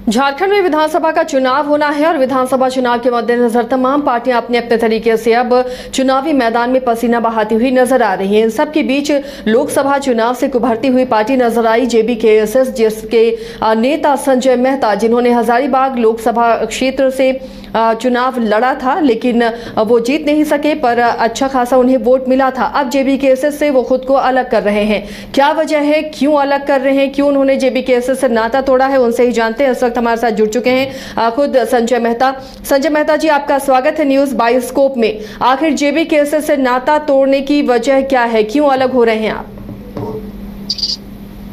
झारखंड में विधानसभा का चुनाव होना है और विधानसभा चुनाव के मद्देनजर तमाम पार्टियां अपने अपने तरीके से अब चुनावी मैदान में पसीना बहाती हुई नजर आ रही हैं। इन सब के बीच लोकसभा चुनाव से उभरती हुई पार्टी नजर आई जेबीकेएसएस, जिसके नेता संजय मेहता, जिन्होंने हजारीबाग लोकसभा क्षेत्र से चुनाव लड़ा था, लेकिन वो जीत नहीं सके, पर अच्छा खासा उन्हें वोट मिला था। अब जेबीकेएसएस से वो खुद को अलग कर रहे हैं। क्या वजह है, क्यों अलग कर रहे हैं, क्यों उन्होंने जेबीकेएसएस से नाता तोड़ा है, उनसे ही जानते हैं। इस वक्त हमारे साथ जुड़ चुके हैं खुद संजय मेहता। संजय मेहता जी, आपका स्वागत है न्यूज बायोस्कोप में। आखिर जेबीकेएसएस से नाता तोड़ने की वजह क्या है, क्यों अलग हो रहे हैं आप?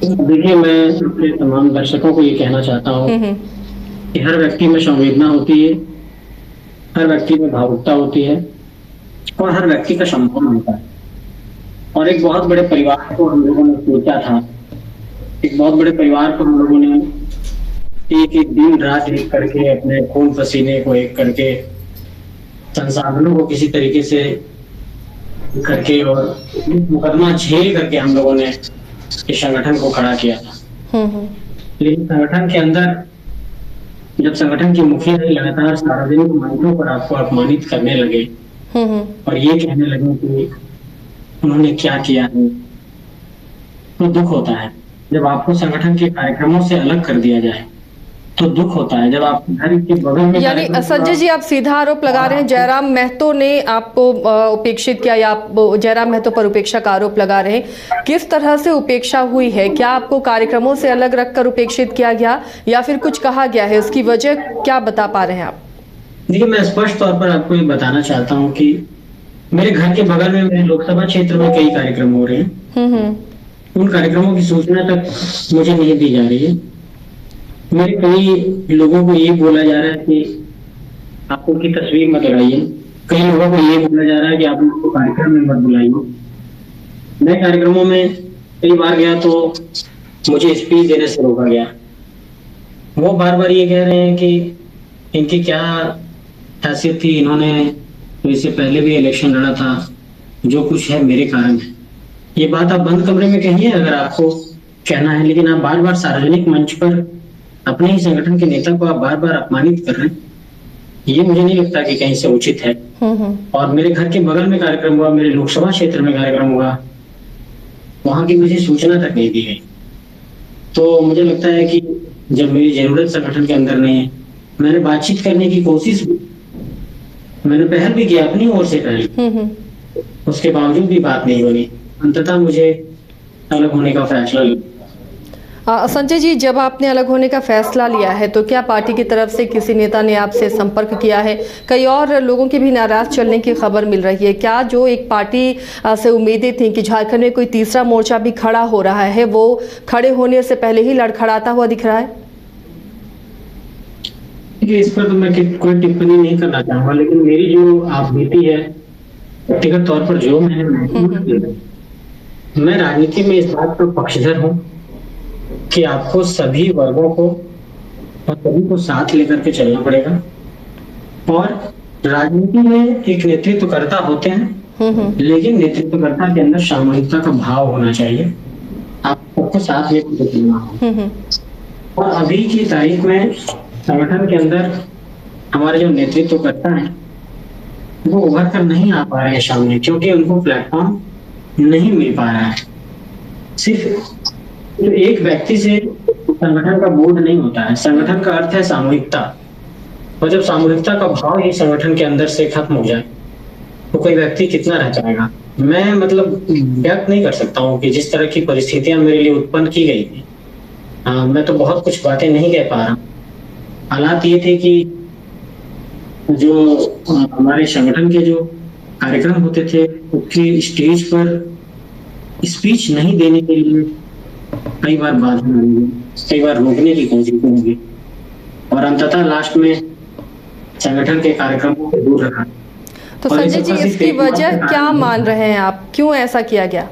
देखिए, मैं अपने तमाम दर्शकों को ये कहना चाहता हूँ कि हर व्यक्ति में संवेदना होती है, हर व्यक्ति में भावुकता होती है और हर व्यक्ति का सम्मान होता है। और एक बहुत बड़े परिवार को हम लोगों ने सोचा था, एक बहुत बड़े परिवार को हम लोगों ने एक एक दिन रात एक करके अपने खून पसीने को एक करके संसाधनों को किसी तरीके से करके और मुकदमा झेल करके हम लोगों ने इस संगठन को खड़ा किया था। लेकिन संगठन के अंदर जब संगठन के मुखिया लगातार सार्वजनिक मंचों पर आपको अपमानित करने लगे और ये कहने लगे कि उन्होंने क्या किया है, तो दुख होता है। जब आपको संगठन के कार्यक्रमों से अलग कर दिया जाए तो दुख होता है। जब आप घर के बगल में, यानी संजय जी, आप सीधा आरोप लगा रहे हैं जयराम महतो ने आपको उपेक्षित किया, या आप जयराम महतो पर उपेक्षा का आरोप लगा रहे हैं। किस तरह से उपेक्षा हुई है? क्या आपको कार्यक्रमों से अलग रखकर उपेक्षित किया गया या फिर कुछ कहा गया है? इसकी वजह क्या बता पा रहे हैं आप? देखिए, मैं स्पष्ट तौर पर आपको ये बताना चाहता हूँ कि मेरे घर के बगल में मेरे लोकसभा क्षेत्र में कई कार्यक्रम हो रहे हैं। उन कार्यक्रमों की सूचना तक मुझे नहीं दी जा रही है। मेरे कई लोगों को ये बोला जा रहा है कि आप उनकी तस्वीर मत लगाइए, कई लोगों को ये बोला जा रहा है कि आप उनको कार्यक्रम में मत बुलाइए। मैं कार्यक्रमों में कई बार गया तो मुझे स्पीच देने से रोका गया। वो बार बार ये कह रहे हैं कि इनकी क्या हैसियत थी, इन्होंने तो इससे पहले भी इलेक्शन लड़ा था, जो कुछ है मेरे कारण है। ये बात आप बंद कमरे में कहिए अगर आपको कहना है, लेकिन आप बार बार सार्वजनिक मंच पर अपने ही संगठन के नेता को आप बार बार अपमानित कर रहे हैं, ये मुझे नहीं लगता कि कहीं से उचित है। और मेरे घर के बगल में कार्यक्रम हुआ, मेरे लोकसभा क्षेत्र में कार्यक्रम हुआ, वहां की मुझे सूचना तक नहीं दी गई। तो मुझे लगता है कि जब मेरी जरूरत संगठन के अंदर नहीं है, मैंने बातचीत करने की कोशिश, मैंने पहल भी किया अपनी ओर से पहले, उसके बावजूद भी बात नहीं बनी। अंततः मुझे अलग होने का फैसला लिया। संजय जी, जब आपने अलग होने का फैसला लिया है तो क्या पार्टी की तरफ से किसी नेता ने आपसे संपर्क किया है? कई और लोगों के भी नाराज चलने की खबर मिल रही है। क्या जो एक पार्टी से उम्मीदें थी कि झारखंड में कोई तीसरा मोर्चा भी खड़ा हो रहा है, वो खड़े होने से पहले ही लड़खड़ाता हुआ दिख रहा है? इस पर तो मैं कोई टिप्पणी नहीं करना चाहूंगा, लेकिन मेरी जो आप बीती है व्यक्तिगत तौर पर जो मैंने महसूस किया, मैं राजनीति में इस बात पर पक्षधर हूँ कि आपको सभी वर्गों को और सभी को साथ लेकर के चलना पड़ेगा। और राजनीति में एक नेतृत्वकर्ता होते हैं, लेकिन नेतृत्वकर्ता के अंदर सामूहिकता का भाव होना चाहिए। आप सबको साथ लेकर चलना होगा। और अभी की तारीख में संगठन के अंदर हमारे जो नेतृत्वकर्ता हैं वो उभर कर नहीं आ पा रहे हैं सामने, क्योंकि उनको प्लेटफॉर्म नहीं मिल पा रहा है। सिर्फ तो एक व्यक्ति से संगठन का बोध नहीं होता है। संगठन का अर्थ है सामूहिकता, और जब सामूहिकता का भाव ही संगठन के अंदर से खत्म हो जाए तो कोई व्यक्ति कितना रह जाएगा। मैं मतलब व्यक्त नहीं कर सकता हूँ कि जिस तरह की परिस्थितियां मेरे लिए उत्पन्न की गई थी, मैं तो बहुत कुछ बातें नहीं कह पा रहा। हालात ये थे कि जो हमारे संगठन के जो कार्यक्रम होते थे उसकी स्टेज पर स्पीच नहीं देने के लिए कई बार बाधा मिली, कई बार रोकने की कोशिश होगी, और अंततः लास्ट में संगठन के कार्यक्रमों से दूर रखा। तो संजय जी, इसकी वजह क्या मान रहे हैं आप? क्यों ऐसा किया गया?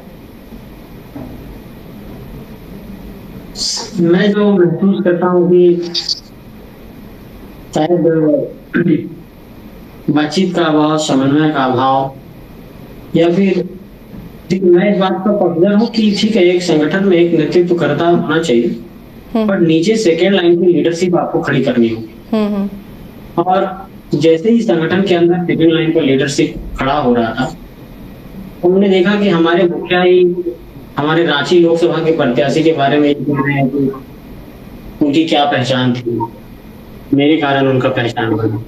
मैं जो महसूस करता हूँ कि शायद बातचीत का अभाव, समन्वय का अभाव, या फिर मैं इस बात का पक्षधर हूँ कि ठीक है, एक संगठन में एक नेतृत्वकर्ता होना चाहिए, पर नीचे सेकेंड लाइन की लीडरशिप आपको खड़ी करनी होगी। और जैसे ही संगठन के अंदर सेकेंड लाइन पर लीडरशिप खड़ा हो रहा था, हमने देखा कि हमारे मुखिया ही हमारे रांची लोकसभा के प्रत्याशी के बारे में बोल रहे हैं कि उनकी क्या पहचान थी, मेरे कारण उनका पहचान बना।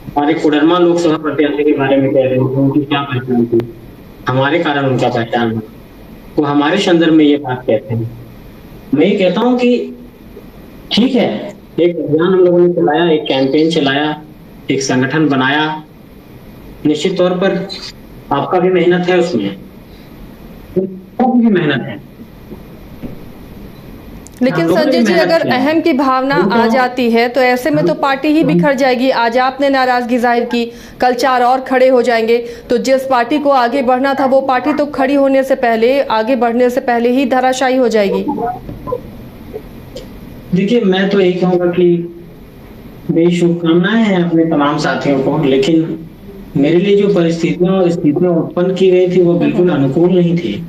हमारे कोडरमा लोकसभा प्रत्याशी के बारे में कह रहे हैं कि उनकी क्या पहचान थी, हमारे कारण उनका पहचान बना। वो हमारे संदर्भ में ये बात कहते हैं। मैं ये कहता हूँ कि ठीक है, एक अभियान हम लोगों ने चलाया, एक कैंपेन चलाया, एक संगठन बनाया, निश्चित तौर पर आपका भी मेहनत है उसमें, भी मेहनत है। लेकिन संजय जी, अगर अहम की भावना आ जाती है तो ऐसे में तो पार्टी ही बिखर जाएगी। आज आपने नाराजगी जाहिर की, कल 4 और खड़े हो जाएंगे, तो जिस पार्टी को आगे बढ़ना था वो पार्टी तो खड़ी होने से पहले, आगे बढ़ने से पहले ही धराशायी हो जाएगी। देखिए, मैं तो यही कहूँगा कि मेरी शुभकामनाएं हैं अपने तमाम साथियों को, लेकिन मेरे लिए जो स्थितियां उत्पन्न की गई थी वो बिल्कुल अनुकूल नहीं थी।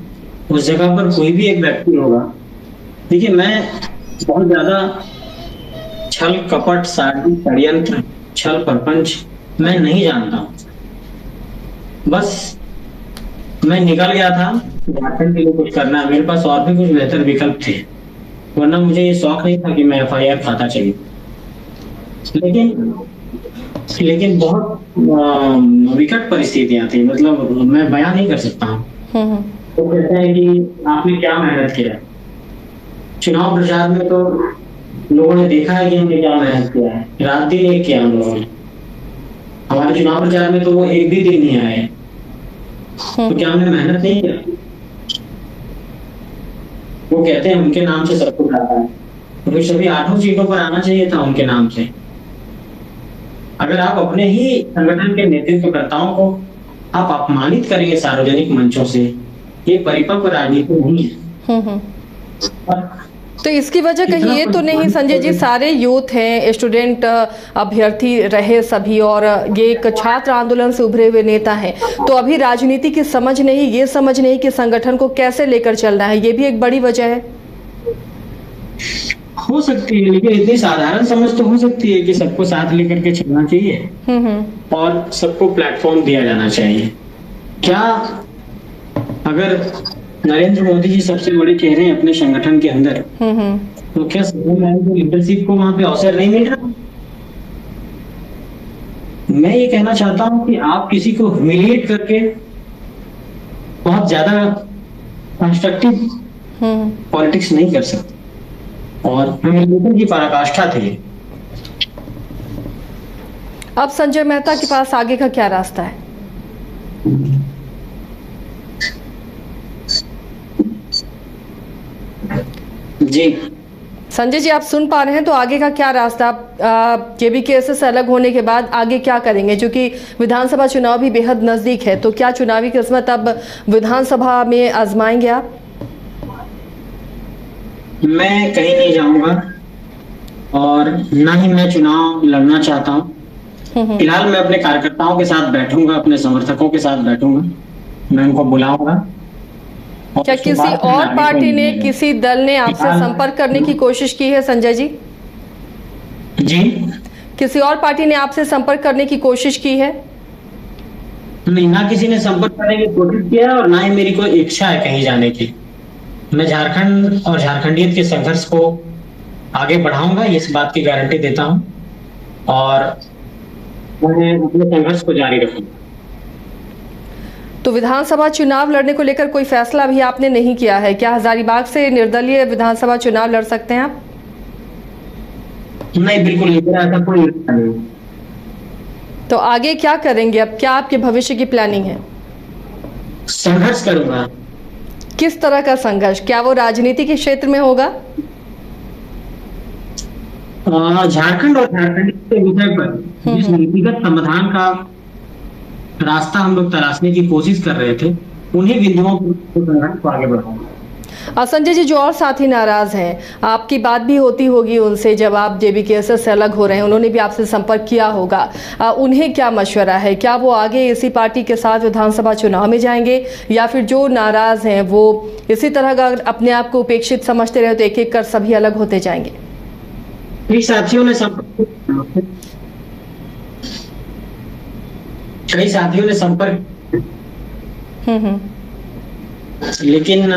उस जगह पर कोई भी एक व्यक्ति होगा, देखिए मैं बहुत ज्यादा छल कपट षड्यंत्र छल प्रपंच मैं नहीं जानता हूँ। बस मैं निकल गया था झारखंड के लिए कुछ करना है, मेरे पास और भी कुछ बेहतर विकल्प थे, वरना मुझे ये शौक नहीं था कि मैं FIR खाता चली। लेकिन बहुत विकट परिस्थितियां थी, मतलब मैं बयान नहीं कर सकता हूँ। तो कहते हैं कि आपने क्या मेहनत किया। चुनाव प्रचार में तो लोगों ने देखा है कि हमने क्या मेहनत किया है, रात दिन एक किया हम लोगों ने। हमारे चुनाव प्रचार में तो वो एक भी दिन नहीं आए, तो क्या हमने मेहनत नहीं किया। वो कहते हैं उनके नाम से सब कुछ आता है, तो सभी 8 सीटों पर आना चाहिए था उनके नाम से। अगर आप अपने ही संगठन के नेतृत्वकर्ताओं को आप अपमानित करेंगे सार्वजनिक मंचों से, ये परिपक्व राजनीति नहीं है। तो इसकी वजह कहीं ये तो नहीं संजय जी, सारे यूथ हैं, स्टूडेंट अभ्यर्थी रहे सभी, और ये एक छात्र आंदोलन से उभरे हुए नेता हैं, तो अभी राजनीति की समझ नहीं, ये समझ नहीं कि संगठन को कैसे लेकर चलना है, ये भी एक बड़ी वजह है। हो सकती है, लेकिन इतनी साधारण समझ तो हो सकती है कि सबको साथ लेकर के चलना चाहिए और सबको प्लेटफॉर्म दिया जाना चाहिए। क्या अगर नरेंद्र मोदी जी सबसे बड़े चेहरे हैं अपने संगठन के अंदर, तो क्या लीडरशिप को वहां पे अवसर नहीं मिल रहा? मैं ये कहना चाहता हूं कि आप किसी को ह्यूमिलिएट करके बहुत ज्यादा कंस्ट्रक्टिव पॉलिटिक्स नहीं कर सकते, और ह्यूमिलिएशन की पराकाष्ठा थी। अब संजय मेहता के पास आगे का क्या रास्ता है? जी संजय जी, आप सुन पा रहे हैं, तो आगे का क्या रास्ता? आप JBKSS से अलग होने के बाद आगे क्या करेंगे? क्योंकि विधानसभा चुनाव भी बेहद नजदीक है, तो क्या चुनावी किस्मत अब विधानसभा में आजमाएंगे आप? मैं कहीं नहीं जाऊंगा और ना ही मैं चुनाव लड़ना चाहता हूँ। फिलहाल मैं अपने कार्यकर्ताओं के साथ बैठूंगा, अपने समर्थकों के साथ बैठूंगा, मैं उनको बुलाऊंगा। क्या किसी और पार्टी ने, किसी दल ने आपसे संपर्क करने की कोशिश की है संजय जी? जी, किसी और पार्टी ने आपसे संपर्क करने की कोशिश की है? नहीं, ना किसी ने संपर्क करने की कोशिश किया और ना ही मेरी कोई इच्छा है कहीं जाने की। मैं झारखंड और झारखंडियत के संघर्ष को आगे बढ़ाऊंगा, इस बात की गारंटी देता हूं, और मैं अपने संघर्ष को जारी रखूंगा। तो विधानसभा चुनाव लड़ने को लेकर कोई फैसला अभी आपने नहीं किया है? क्या हजारीबाग से निर्दलीय विधानसभा चुनाव लड़ सकते हैं आप? नहीं, बिल्कुल नहीं, मेरा ऐसा कोई इरादा नहीं। तो आगे क्या करेंगे अब? क्या आपके भविष्य की प्लानिंग है? संघर्ष करूंगा। किस तरह का संघर्ष? क्या वो राजनीति के क्षेत्र में होगा? झारखंड और झारखंड के विषय पर जिस नीतिगत समाधान का रास्ता हम लोग तलाशने की कोशिश कर रहे थे, उन्हीं बिंदुओं पर संघर्ष को आगे बढ़ाऊंगा। संजय जी, जो और साथी नाराज हैं, आपकी बात भी होती होगी उनसे जब आप जेबीकेएसएस से अलग हो रहे हैं, उन्होंने भी आपसे संपर्क किया होगा। उन्हें क्या मशवरा है? क्या वो आगे इसी पार्टी के साथ विधानसभा चुनाव में जाएंगे, या फिर जो नाराज हैं वो इसी तरह अगर अपने आप को उपेक्षित समझते रहे तो एक एक कर सभी अलग होते जाएंगे? कई साथियों ने संपर्क लेकिन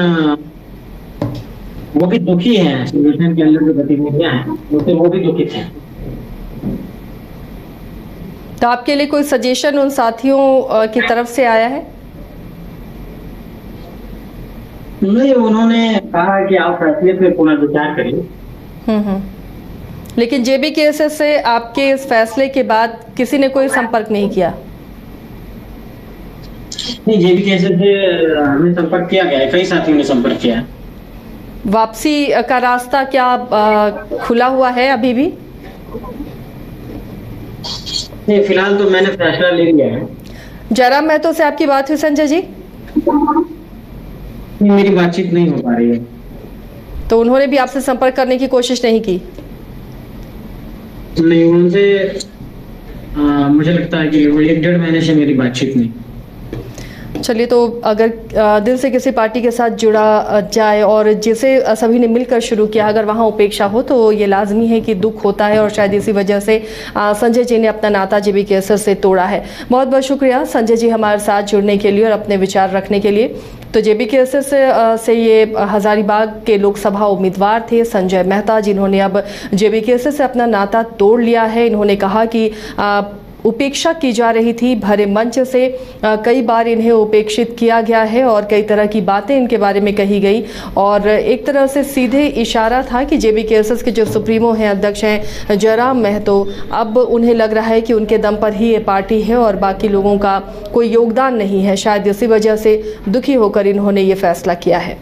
वो भी दुखी हैं। संगठन के अंदर जो गतिविधियां हैं उससे वो भी दुखित हैं। तो आपके लिए कोई सजेशन उन साथियों की तरफ से आया है? नहीं, उन्होंने कहा कि आप फैसले पे पुनर्विचार करिए। लेकिन जेबीकेएसएस से आपके इस फैसले के बाद किसी ने कोई संपर्क नहीं किया? नहीं, जेबीकेएसएस से हमें संपर्क किया गया है, कई साथियों ने संपर्क किया है। वापसी का रास्ता क्या खुला हुआ है अभी भी? नहीं, फिलहाल तो मैंने फैसला ले लिया है। जयराम महतो से आपकी बात हुई संजय जी? नहीं, मेरी बातचीत नहीं हो पा रही है। तो उन्होंने भी आपसे संपर्क करने की कोशिश नहीं की? नहीं, उनसे मुझे लगता है कि 1-1.5 महीने से मेरी बातचीत नहीं। चलिए, तो अगर दिल से किसी पार्टी के साथ जुड़ा जाए और जिसे सभी ने मिलकर शुरू किया, अगर वहाँ उपेक्षा हो तो ये लाजमी है कि दुख होता है, और शायद इसी वजह से संजय जी ने अपना नाता जेबीकेएसएस से तोड़ा है। बहुत बहुत शुक्रिया संजय जी हमारे साथ जुड़ने के लिए और अपने विचार रखने के लिए। तो जेबीकेएसएस से ये हजारीबाग के लोकसभा उम्मीदवार थे संजय मेहता, जिन्होंने अब जेबीकेएसएस से अपना नाता तोड़ लिया है। इन्होंने कहा कि उपेक्षा की जा रही थी भरे मंच से, कई बार इन्हें उपेक्षित किया गया है और कई तरह की बातें इनके बारे में कही गई, और एक तरह से सीधे इशारा था कि जेबीकेएसएस के जो सुप्रीमो हैं, अध्यक्ष हैं जयराम महतो, अब उन्हें लग रहा है कि उनके दम पर ही ये पार्टी है और बाकी लोगों का कोई योगदान नहीं है। शायद इसी वजह से दुखी होकर इन्होंने ये फैसला किया है।